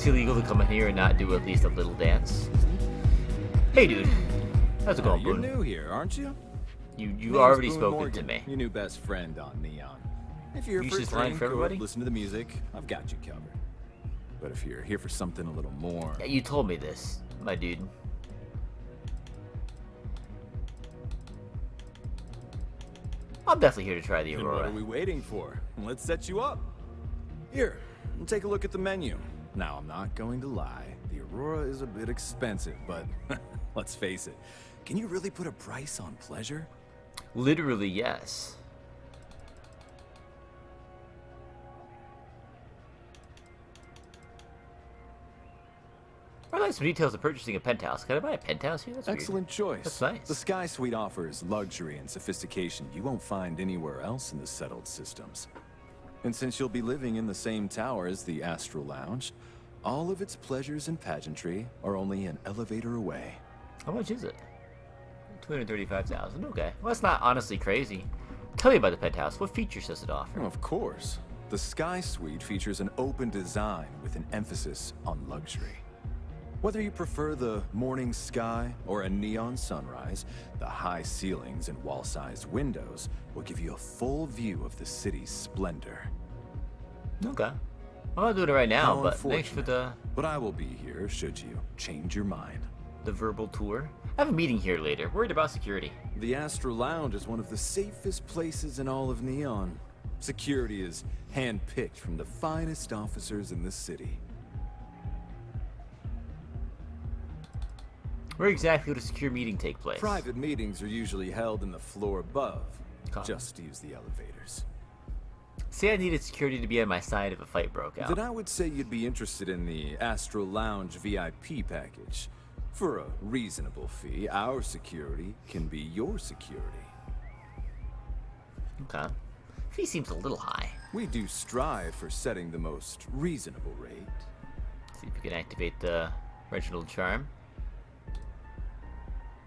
illegal to come in here and not do at least a little dance. Hey, dude. How's it going, You're Boone? new here, aren't you? You already Boone spoken Morgan, to me. Your new best friend on Neon. If you're You here just for a lying drink for or everybody? listen to the music, I've got you covered. But if you're here for something a little more... Yeah, you told me this, my dude. I'm definitely here to try the Then what Aurora. are we waiting for? Let's set you up. Here, take a look at the menu. Now, I'm not going to lie. The Aurora is a bit expensive, but let's face it. Can you really put a price on pleasure? Literally, yes. I'd like some details of purchasing a penthouse. Can I buy a penthouse here? That's weird. Excellent choice. That's nice. The Sky Suite offers luxury and sophistication you won't find anywhere else in the settled systems. And since you'll be living in the same tower as the Astral Lounge, all of its pleasures and pageantry are only an elevator away. How much is it? 235,000. Okay. Well, that's not honestly crazy. Tell me about the penthouse. What features does it offer? Of course. The Sky Suite features an open design with an emphasis on luxury. Whether you prefer the morning sky or a neon sunrise, the high ceilings and wall-sized windows will give you a full view of the city's splendor. Okay. I'm not doing it right now, How but thanks for unfortunate. But I will be here should you change your mind. the verbal tour. I have a meeting here later. Worried about security. The Astral Lounge is one of the safest places in all of Neon. Security is handpicked from the finest officers in the city. Where exactly would a secure meeting take place? Private meetings are usually held in the floor above. Copy. Just use the elevators. Say I needed security to be on my side if a fight broke out. Then I would say you'd be interested in the Astral Lounge VIP package. For a reasonable fee, our security can be your security. Okay. Fee seems a little high. We do strive for setting the most reasonable rate. See if we can activate the Reginald charm.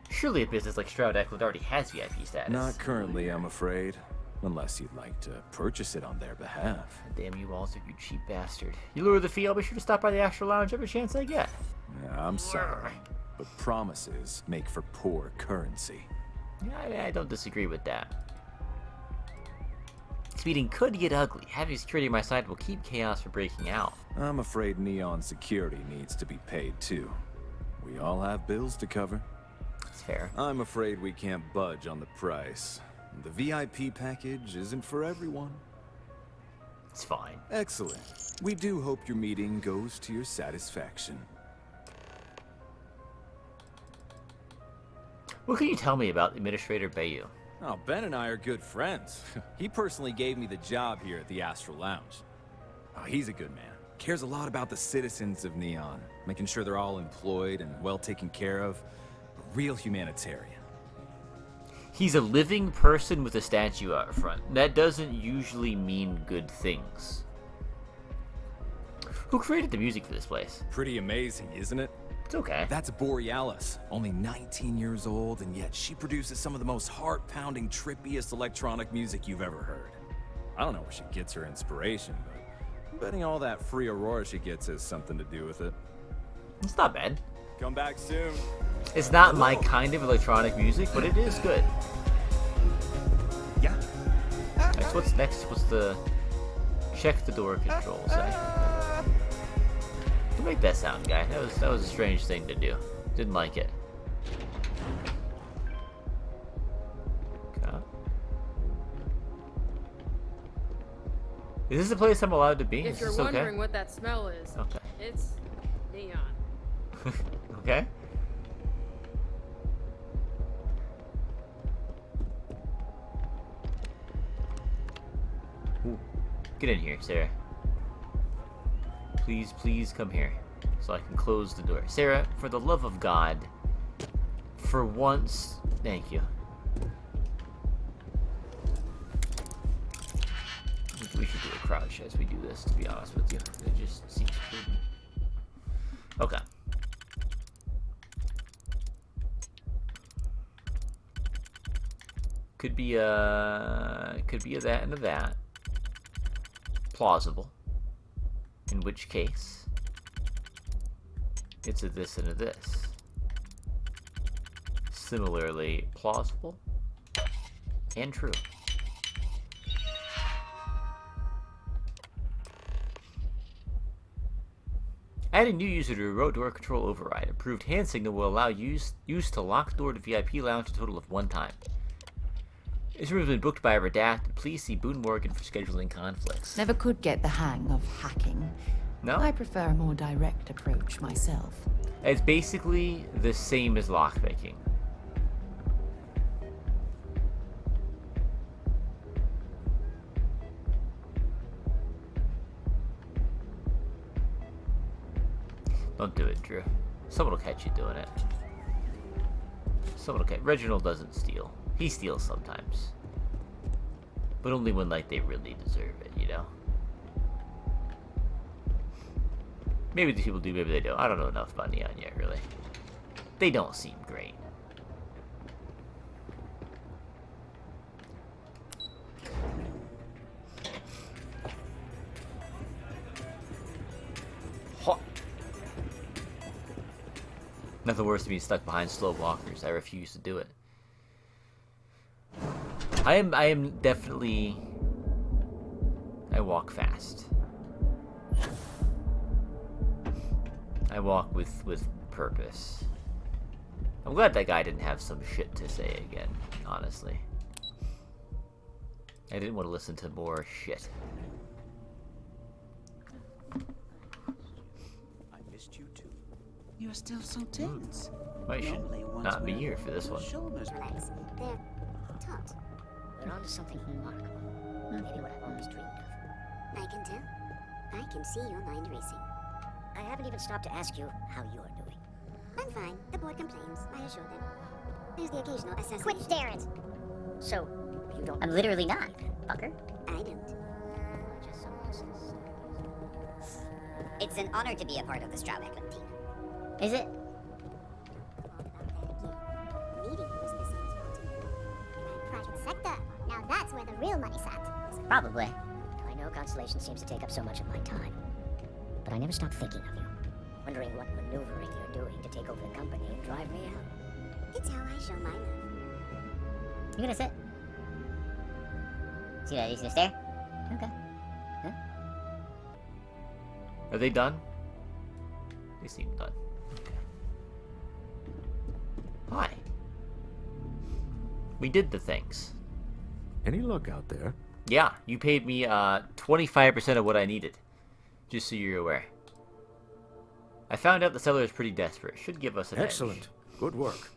Surely a business like Stroud Eklund already has VIP status. Not currently, I'm afraid. Unless you'd like to purchase it on their behalf. Damn you, Walter, you cheap bastard. You lure the fee, I'll be sure to stop by the Astral Lounge every chance I get. Yeah, I'm sorry, but promises make for poor currency. Yeah, I don't disagree with that. This meeting could get ugly. Having security on my side will keep chaos from breaking out. I'm afraid Neon security needs to be paid too. We all have bills to cover. That's fair. I'm afraid we can't budge on the price. The VIP package isn't for everyone. It's fine. Excellent. We do hope your meeting goes to your satisfaction. What can you tell me about Administrator Bayou? Oh, Ben and I are good friends. He personally gave me the job here at the Astral Lounge. Oh, he's a good man. Cares a lot about the citizens of Neon, making sure they're all employed and well taken care of. A real humanitarian. He's a living person with a statue out front. That doesn't usually mean good things. Who created the music for this place? Pretty amazing, isn't it? It's okay. That's Borealis, only 19 years old, and yet she produces some of the most heart-pounding, trippiest electronic music you've ever heard. I don't know where she gets her inspiration, but I'm betting all that free Aurora she gets has something to do with it. It's not bad. Come back soon. It's not my kind of electronic music, but it is good. Yeah. Next, what's next? What's the... Check the door control say? Don't make that sound, guy. That was a strange thing to do. Didn't like it. Okay. Is this the place I'm allowed to be? If Is you're this wondering okay? what that smell is, Okay. it's neon. Okay. Ooh. Get in here, Sarah. Please, please come here so I can close the door. Sarah, for the love of God, for once, thank you. We should do a crouch as we do this, to be honest with you. It just seems prudent. Okay. Could be a that and a that. Plausible. In which case, It's a this and a this. Similarly plausible and true. Add a new user to remote door control override. Improved hand signal will allow use to lock door to VIP lounge a total of 1 time. This room has been booked by a redacted. Please see Boone Morgan for scheduling conflicts. Never could get the hang of hacking. No? I prefer a more direct approach myself. It's basically the same as lockpicking. Don't do it, Drew. Someone will catch you doing it. Someone will catch. Reginald doesn't steal. He steals sometimes. But only when, like, they really deserve it, you know? Maybe these people do, maybe they don't. I don't know enough about Neon yet, really. They don't seem great. Hot. Nothing worse than being stuck behind slow walkers. I refuse to do it. I am definitely... I walk fast. I walk with purpose. I'm glad that guy didn't have some shit to say again, honestly. I didn't want to listen to more shit. I missed you too. You're still so tense. Well, you should not be here for this one. Shoulders. Relax. They're taut. We're on to something remarkable. Maybe what I've always dreamed of. I can tell. I can see your mind racing. I haven't even stopped to ask you how you're doing. I'm fine. The board complains. I assure them. There's the occasional assassination. Quit staring! So, you don't... I'm literally not, fucker. I don't. Just some nonsense. It's an honor to be a part of the Straubach team. Is it? Meeting was the same private sector. Now that's where the real money's at. Probably. I know Constellation seems to take up so much of my time. But I never stop thinking of you. Wondering what maneuvering you're doing to take over the company and drive me out. It's how I show my love. You gonna sit? See that? You gonna stare? Okay. Huh? Are they done? They seem done. Okay. Hi. We did the things. Any luck out there? Yeah, you paid me 25% of what I needed. Just so you're aware. I found out the seller is pretty desperate. Should give us an Excellent. edge. Good work.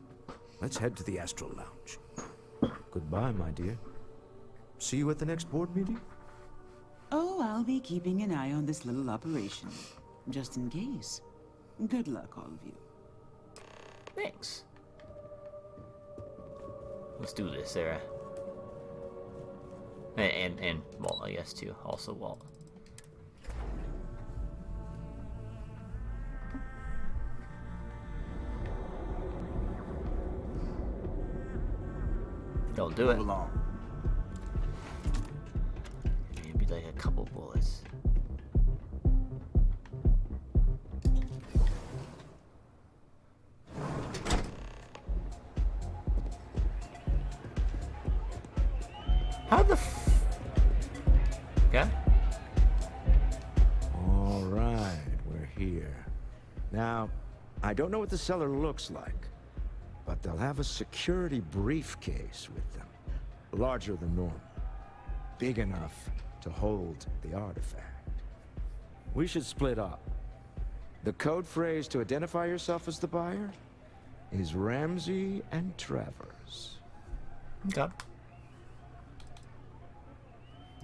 Let's head to the Astral Lounge. Goodbye, my dear. See you at the next board meeting? Oh, I'll be keeping an eye on this little operation. Just in case. Good luck, all of you. Thanks. Let's do this, Sarah. And Walt, I guess, too. Also Walt. Don't do it. Move along. Maybe like a couple bullets. How the Okay. All right, we're here. Now, I don't know what the cellar looks like, but they'll have a security briefcase with them. Larger than normal. Big enough to hold the artifact. We should split up. The code phrase to identify yourself as the buyer is Ramsey and Travers. Okay.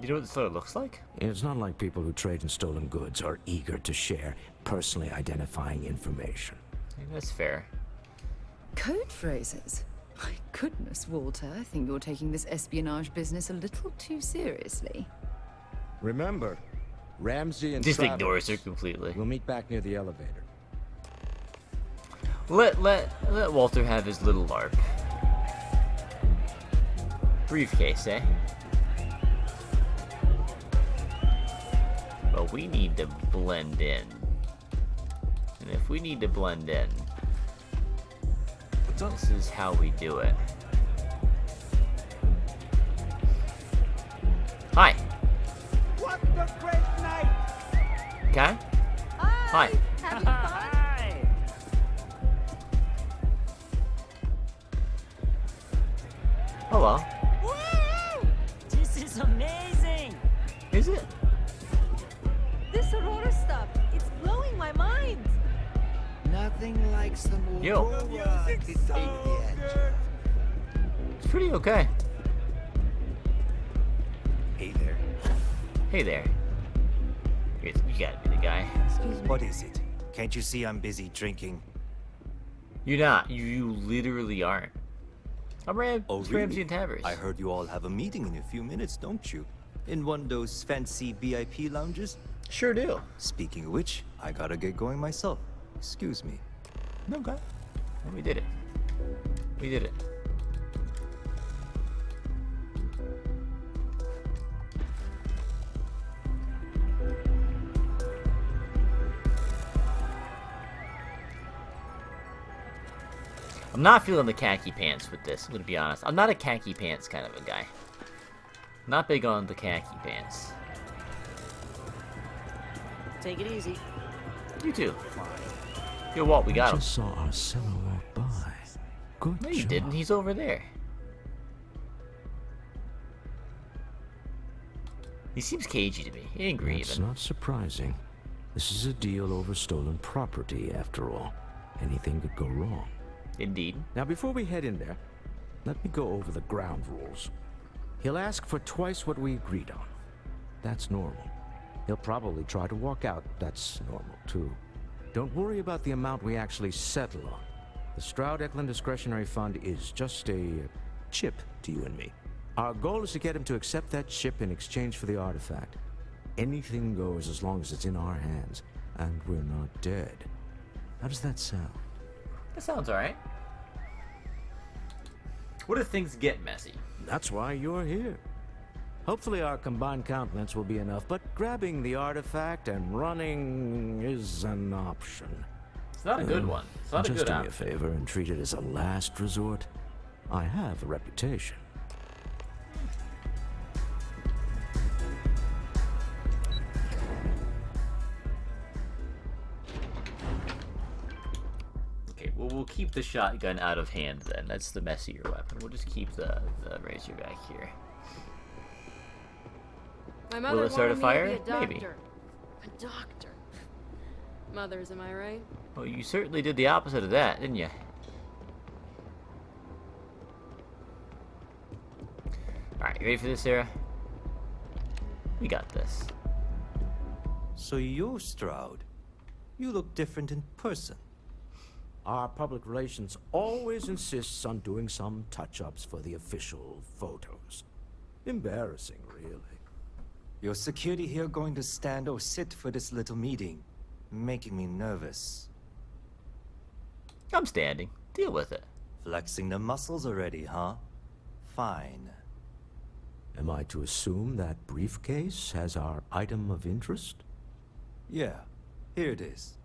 You know what the store looks like? It's not like people who trade in stolen goods are eager to share personally identifying information. That's fair. Code phrases? My goodness, Walter, I think you're taking this espionage business a little too seriously. Remember, Ramsey and Just Travers. ignores her completely. We'll meet back near the elevator. Let Walter have his little LARP. Briefcase, eh? But we need to blend in And if we need to blend in, this is how we do it. Hi. What a great night! Okay. Hi. Having fun? Hello. Woo! This is amazing! Is it? This Aurora stuff, it's blowing my mind. Nothing like some Yo. Aurora to take the edge. It's pretty okay. Hey there. Hey there. You gotta be the guy. What is it? Can't you see I'm busy drinking? You're not. You literally aren't. I'm Oh, Ramsey really? and Tavers. I heard you all have a meeting in a few minutes, don't you? In one of those fancy VIP lounges? Sure do. Speaking of which, I gotta get going myself. Excuse me. Okay. Well, we did it. We did it. I'm not feeling the khaki pants with this, I'm gonna be honest. I'm not a khaki pants kind of a guy. Not big on the khaki pants. Take it easy. You too. Yo, Walt, we got him. Just saw our seller walk by. Good No, you job. didn't. He's over there. He seems cagey to me. Angry That's even. not surprising. This is a deal over stolen property, after all. Anything could go wrong. Indeed. Now, before we head in there, let me go over the ground rules. He'll ask for twice what we agreed on. That's normal. He'll probably try to walk out. That's normal, too. Don't worry about the amount we actually settle on. The Stroud-Eklund Discretionary Fund is just a chip to you and me. Our goal is to get him to accept that chip in exchange for the artifact. Anything goes as long as it's in our hands, and we're not dead. How does that sound? That sounds alright. What if things get messy? That's why you're here. Hopefully our combined countenance will be enough, but grabbing the artifact and running is an option. It's not a good one. It's not a Just good do me a option. favor and treat it as a last resort. I have a reputation. Okay, well, we'll keep the shotgun out of hand then. That's the messier weapon. We'll just keep the Razorback here. My mother it start a wanted fire? me to be a Maybe. doctor. A doctor. Mothers, am I right? Well, you certainly did the opposite of that, didn't you? Alright, you ready for this, Sarah? We got this. So you're Stroud. You look different in person. Our public relations always insists on doing some touch-ups for the official photos. Embarrassing, really. Your security here going to stand or sit for this little meeting, making me nervous. I'm standing. Deal with it. Flexing the muscles already, huh? Fine. Am I to assume that briefcase has our item of interest? Yeah, here it is.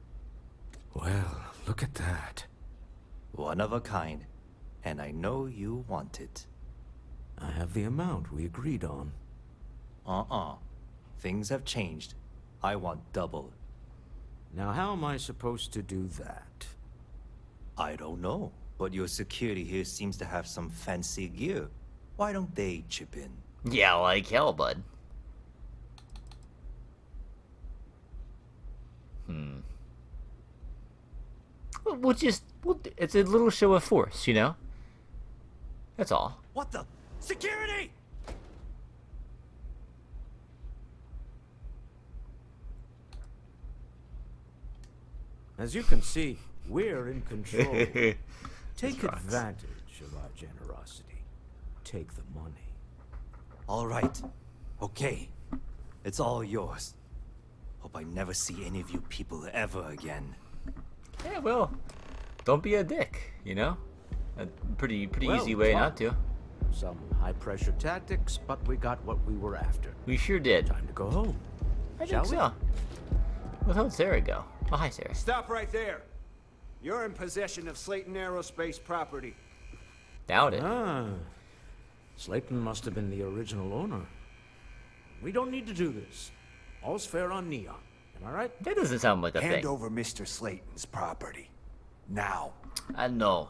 Well, look at that. One of a kind, and I know you want it. I have the amount we agreed on. Things have changed. I want double. Now, how am I supposed to do that? I don't know, but your security here seems to have some fancy gear. Why don't they chip in? Yeah, like hell, bud. It's a little show of force, you know? That's all. What the? Security! As you can see, we're in control. Take advantage of our generosity. Take the money. All right. Okay. It's all yours. Hope I never see any of you people ever again. Yeah, well, don't be a dick, you know? A pretty Well, easy way fine. not to. Some high-pressure tactics, but we got what we were after. We sure did. Time to go home. I Shall think we? so. Where the hell did Sarah go? Oh, hi, Sarah. Stop right there. You're in possession of Slayton Aerospace property. Doubt it. Ah. Slayton must have been the original owner. We don't need to do this. All's fair on Neon. Am I right? That doesn't sound like a Hand thing. over Mr. Slayton's property. Now. No.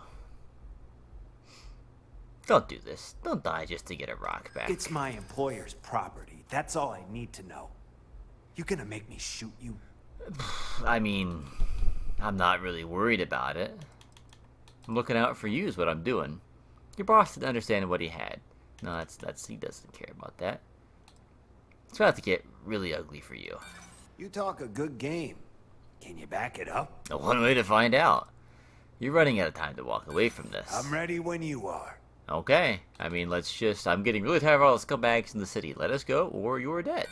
Don't do this. Don't die just to get a rock back. It's my employer's property. That's all I need to know. You gonna make me shoot you? I mean, I'm not really worried about it. I'm looking out for you is what I'm doing. Your boss didn't understand what he had. No, that's he doesn't care about that. It's about to get really ugly for you. You talk a good game. Can you back it up? One way to find out. You're running out of time to walk away from this. I'm ready when you are. Okay. I mean, I'm getting really tired of all the scumbags in the city. Let us go, or you're dead.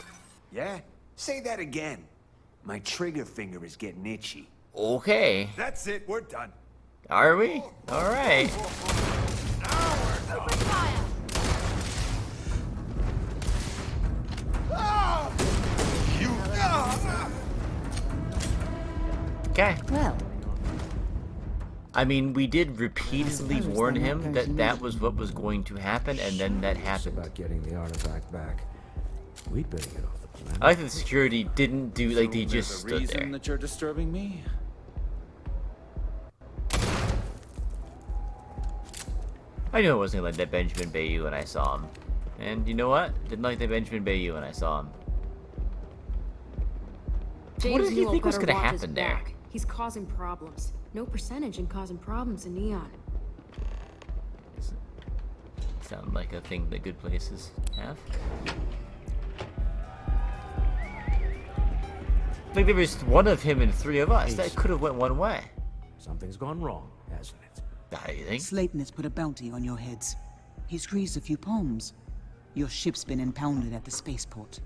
Yeah? Say that again. My trigger finger is getting itchy. Okay. That's it, we're done. Are we? Alright. Open fire! Okay. Well, I mean, we did repeatedly warn him that that was what was going to happen, and then that It's happened. about getting the artifact back. We'd better get off the planet. I like that the security didn't do, like, they just stood reason there. that you're disturbing me? I knew I wasn't gonna like that Benjamin Bayou when I saw him. And you know what? Didn't like that Benjamin Bayou when I saw him. What did he think was gonna happen there? He's causing problems. No percentage in causing problems in Neon. Sound like a thing that good places have. Like there was one of him and three of us. That could have went one way. Something's gone wrong, hasn't it? You think? Slayton has put a bounty on your heads. He's greased a few palms. Your ship's been impounded at the spaceport.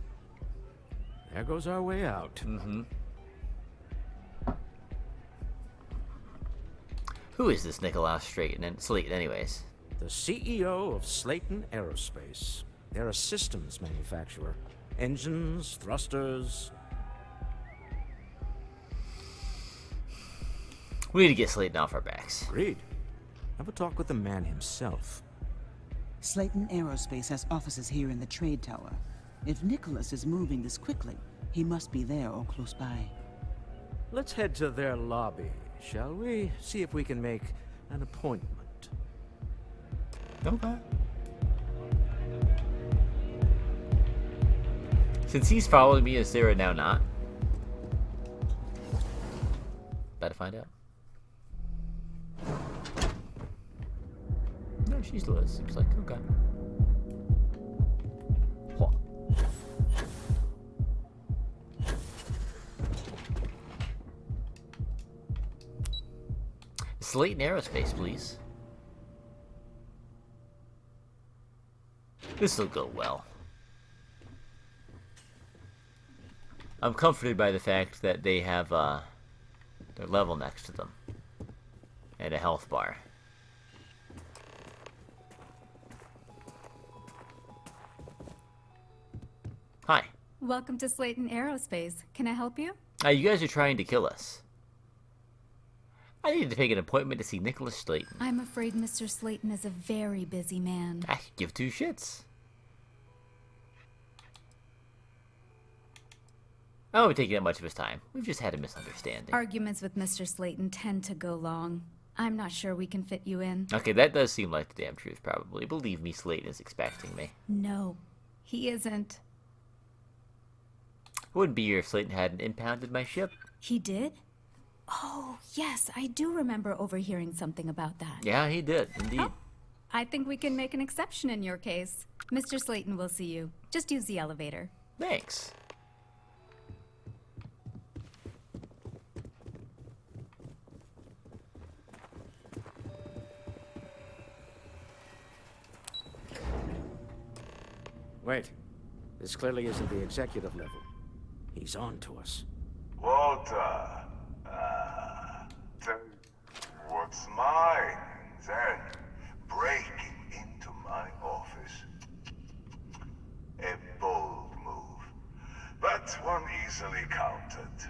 There goes our way out. Mm-hmm. Who is this Nicholas Slayton anyways? The CEO of Slayton Aerospace. They're a systems manufacturer. Engines, thrusters. We need to get Slayton off our backs. Agreed. Have a talk with the man himself. Slayton Aerospace has offices here in the trade tower. If Nicholas is moving this quickly, he must be there or close by. Let's head to their lobby, shall we? See if we can make an appointment. Okay. Since he's following me, is Sarah now not? About to find out. No, she still is. Seems like, okay. What? Slayton Aerospace, please. This'll go well. I'm comforted by the fact that they have their level next to them and a health bar. Hi. Welcome to Slayton Aerospace. Can I help you? You guys are trying to kill us. I need to take an appointment to see Nicholas Slayton. I'm afraid Mr. Slayton is a very busy man. I could give two shits. I won't be taking that much of his time. We've just had a misunderstanding. Arguments with Mr. Slayton tend to go long. I'm not sure we can fit you in. Okay, that does seem like the damn truth, probably. Believe me, Slayton is expecting me. No, he isn't. It wouldn't be here if Slayton hadn't impounded my ship. He did? Oh, yes, I do remember overhearing something about that. Yeah, he did, indeed. Oh, I think we can make an exception in your case. Mr. Slayton will see you. Just use the elevator. Thanks. Wait. This clearly isn't the executive level. He's on to us. Walter, take what's mine, then breaking into my office. A bold move, but one easily countered.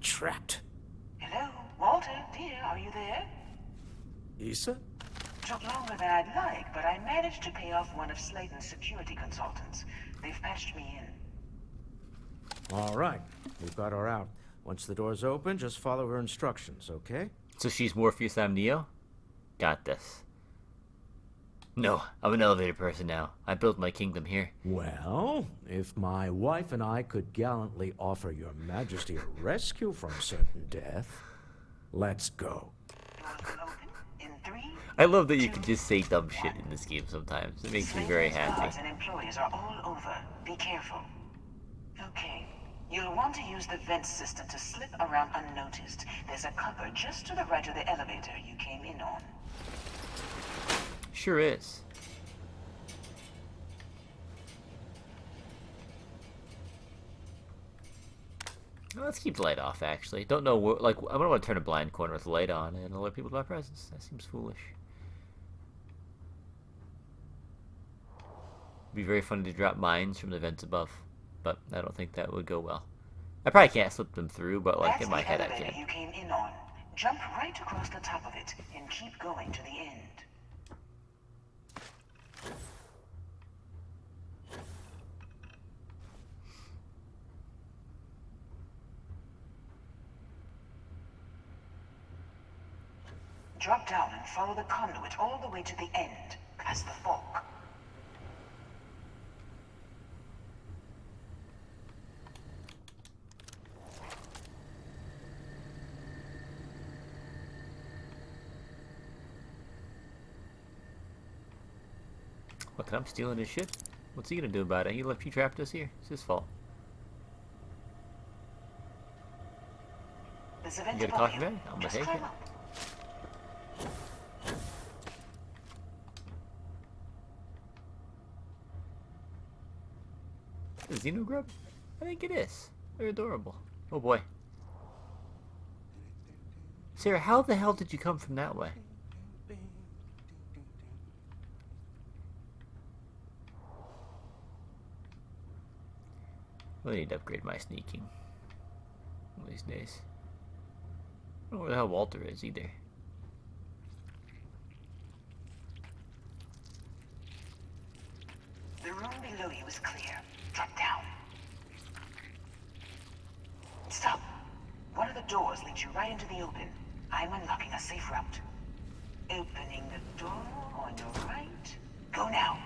trapped. Hello, Walter, dear, are you there? Issa? Took longer than I'd like, but I managed to pay off one of Slayton's security consultants. They've patched me in. All right, we've got her out. Once the door's open, just follow her instructions, okay? So she's Morpheus, I'm Neo? Got this. No, I'm an elevator person now. I built my kingdom here. Well, if my wife and I could gallantly offer your majesty a rescue from certain death, let's go. I love that you can just say dumb shit in this game sometimes. It makes me very happy. Guards and employees are all over. Be careful. Okay. You'll want to use the vent system to slip around unnoticed. There's a cupboard just to the right of the elevator you came in on. Sure is. Well, let's keep the light off, actually. Don't know where, like, I don't want to turn a blind corner with the light on and alert people to my presence. That seems foolish. It'd be very funny to drop mines from the vents above, but I don't think that would go well. I probably can't slip them through, but, like, in my head I can. You came in on. Jump right across the top of it and keep going to the end. Drop down and follow the conduit all the way to the end, past the fork. Look, I'm stealing his shit. What's he gonna do about it? He left you trapped us here. It's his fault. You got a coffee bag? I'm gonna take it. Is Xeno Grub? I think it is. They're adorable. Oh boy. Sarah, how the hell did you come from that way? I need to upgrade my sneaking one of these days. I don't know where the hell Walter is either. The room below you is clear. Drop down. Stop. One of the doors leads you right into the open. I'm unlocking a safe route. Opening the door on your right. Go now.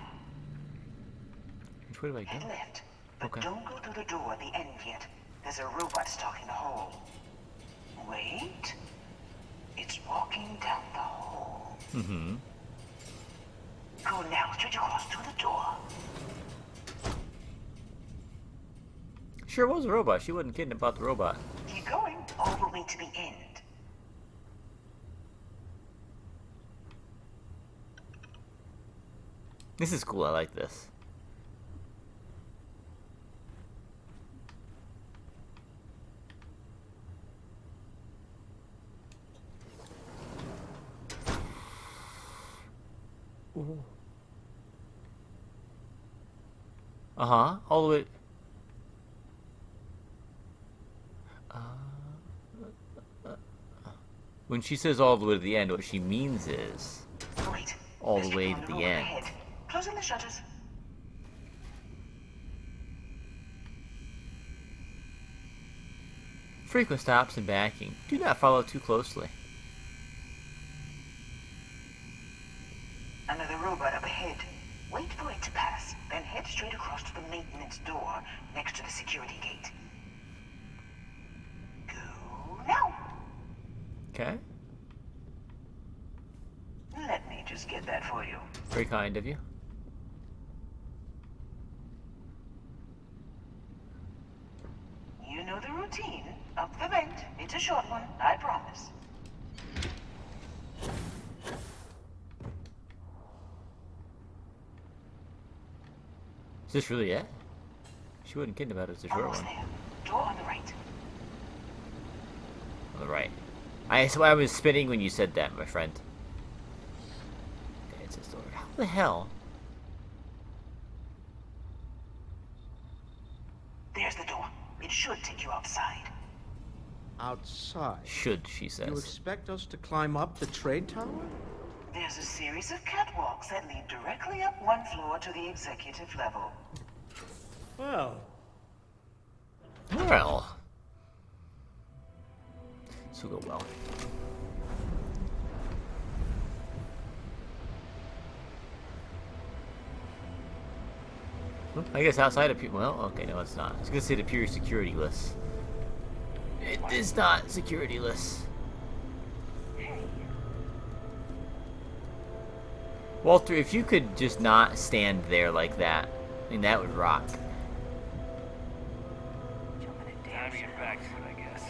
Which way do I go? Head left. But okay. Don't go through the door at the end yet. There's a robot stalking the hall. Wait. It's walking down the hall. Mm-hmm. Go now, straight across to the door. Sure was a robot. She wasn't kidding about the robot. Keep going all the way to the end. This is cool. I like this. Ooh. Uh-huh. All the way. When she says all the way to the end, what she means is Wait, all the way to the end. Ahead. Closing the shutters. Frequent stops and backing. Do not follow too closely. Another robot up ahead. Wait for it to pass, then head straight across to the maintenance door next to the security gate. Go now. Okay. Let me just get that for you. Very kind of you. You know the routine. Up the vent. It's a short one, I promise. Is this really it? She wasn't kidding about it. It's a short one. There. Door on the right. On the right. I swear I was spinning when you said that, my friend. Okay, it's this door. How the hell? There's the door. It should take you outside. outside. Should, she You says. expect us to climb up the trade tower? There's a series of catwalks that lead directly up one floor to the executive level. Well. Well. This will go well. Well, I guess outside of well, okay, no, it's not. I was gonna say the pure security list. It is not security list. Walter, if you could just not stand there like that, I mean, that would rock. Time to get back to it, I guess.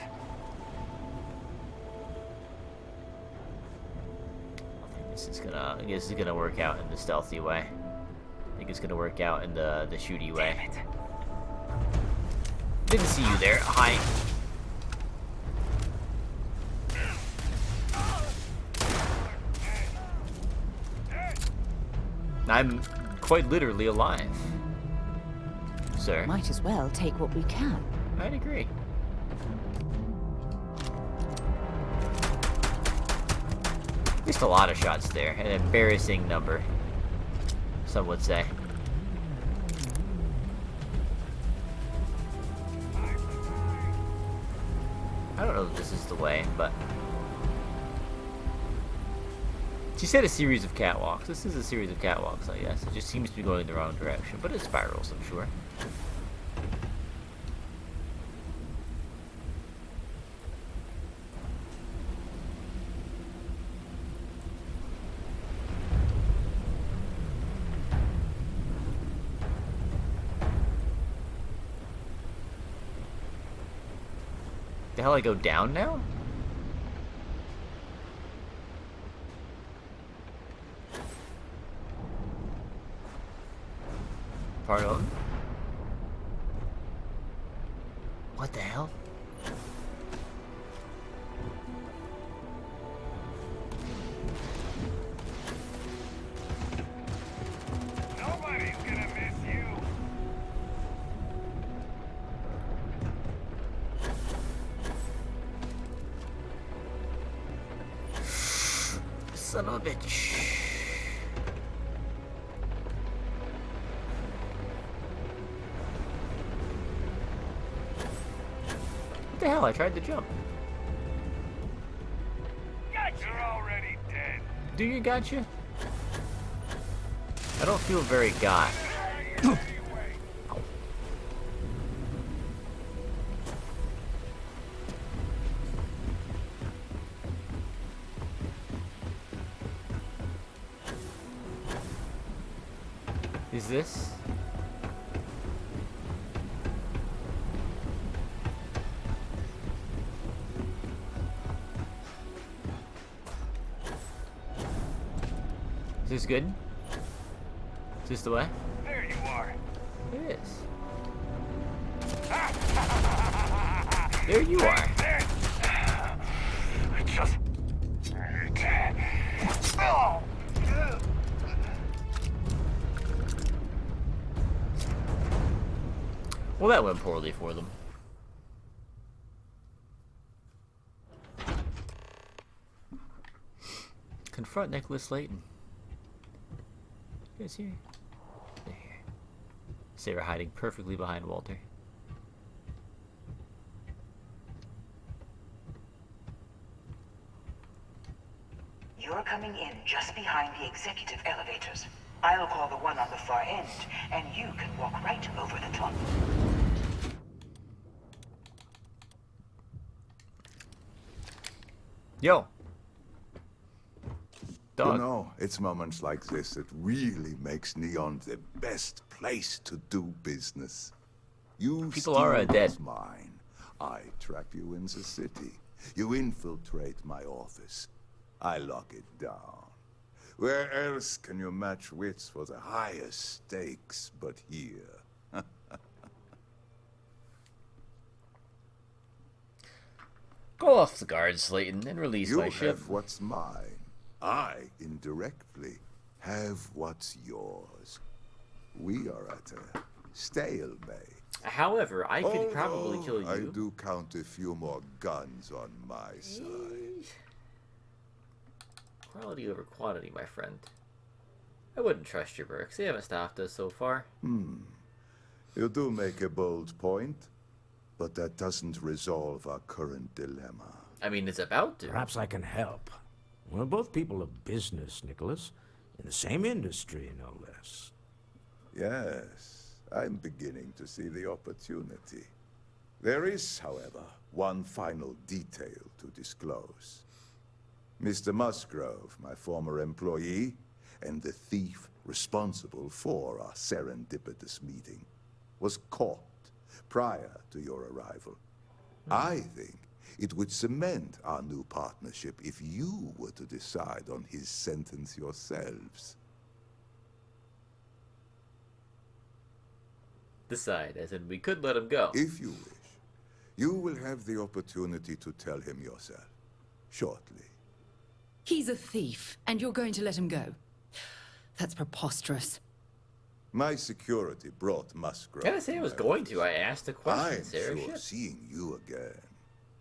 I guess this is gonna work out in the stealthy way. I think it's gonna work out in the shooty way. Didn't see you there. Hi. I'm quite literally alive, sir. Might as well take what we can. I'd agree. Just a lot of shots there. An embarrassing number, some would say. I don't know if this is the way, but... She said a series of catwalks. This is a series of catwalks, I guess. It just seems to be going the wrong direction, but it spirals, I'm sure. The hell, I go down now? Pardon? What the hell? Nobody's gonna miss you. Son of a bitch. What the hell? I tried to jump. Gotcha. You're already dead. Do you gotcha? I don't feel very got. Is this? Is this good? Is this the way? There you are. It is. There you are. Just... Oh. Well, that went poorly for them. Confront Nicholas Layton. You guys here? They're here. Sarah hiding perfectly behind Walter. You're coming in just behind the executive elevators. I'll call the one on the far end, and you can walk right over the top. Yo. Dog. You know, it's moments like this that really makes Neon the best place to do business. You People are dead. Mine. I trap you in the city. You infiltrate my office. I lock it down. Where else can you match wits for the highest stakes but here? Call off the guards, Slayton, and release my ship. You have what's mine. I, indirectly, have what's yours. We are at a stalemate. However, I could probably kill you. I do count a few more guns on my side. Quality over quantity, my friend. I wouldn't trust your Burks. They haven't stopped us so far. You do make a bold point, but that doesn't resolve our current dilemma. I mean, it's about to. Perhaps I can help. We're both people of business, Nicholas. In the same industry, no less. Yes, I'm beginning to see the opportunity. There is, however, one final detail to disclose. Mr. Musgrove, my former employee, and the thief responsible for our serendipitous meeting, was caught prior to your arrival. I think it would cement our new partnership if you were to decide on his sentence yourselves. Decide, as in we could let him go. If you wish, you will have the opportunity to tell him yourself, shortly. He's a thief, and you're going to let him go. That's preposterous. My security brought Musgrove. I didn't say I was going to. I asked a question, I'm Sarah. sure seeing you again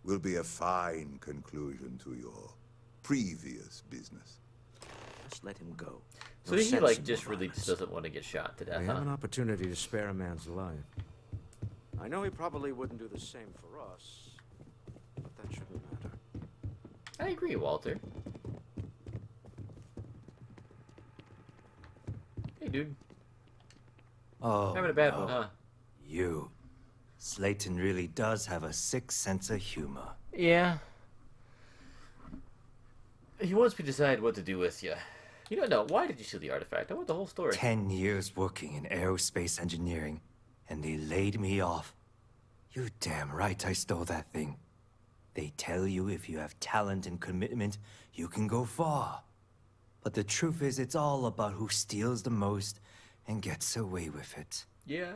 will be a fine conclusion to your previous business. Just let him go. So he, like, just really just doesn't want to get shot to death, We huh? have an opportunity to spare a man's life. I know he probably wouldn't do the same for us, but that shouldn't matter. I agree, Walter. Hey, dude. Oh, Having a bad no. one, huh? You. Slayton really does have a sick sense of humor. Yeah. He wants me to decide what to do with you. You don't know. Why did you steal the artifact? I want the whole story. 10 years working in aerospace engineering, and they laid me off. You damn right I stole that thing. They tell you if you have talent and commitment, you can go far. But the truth is, it's all about who steals the most and gets away with it. Yeah,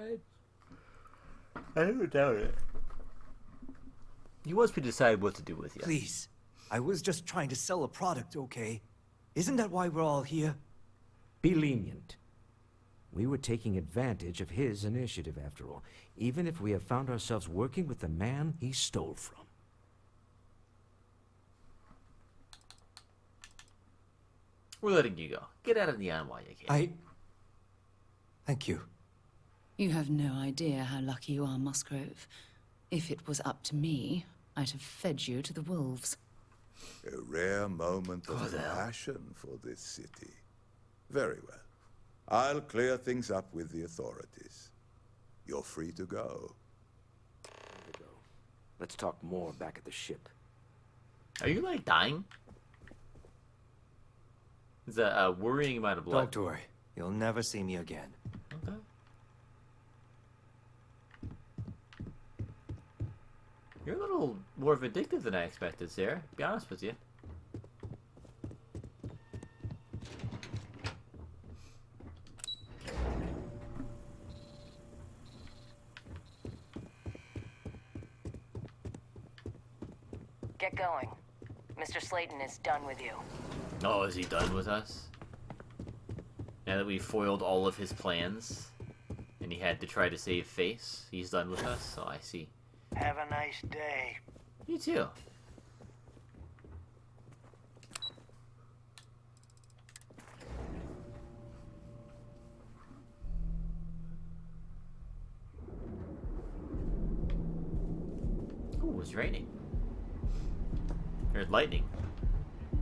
I don't doubt it. He wants me to decide what to do with you. Please, I was just trying to sell a product, okay? Isn't that why we're all here? Be lenient. We were taking advantage of his initiative, after all, even if we have found ourselves working with the man he stole from. We're letting you go. Get out of Neon while you can. Thank you. You have no idea how lucky you are, Musgrove. If it was up to me, I'd have fed you to the wolves. A rare moment of passion for this city. Very well. I'll clear things up with the authorities. You're free to go. Let's talk more back at the ship. Are you, like, dying? It's a worrying amount of blood. Don't worry. You'll never see me again. Okay. You're a little more vindictive than I expected, Sarah. To be honest with you. Get going. Mr. Slayton is done with you. Oh, is he done with us? Now that we foiled all of his plans, and he had to try to save face, he's done with us? Oh, I see. Have a nice day. You too. Ooh, it's raining. There's lightning.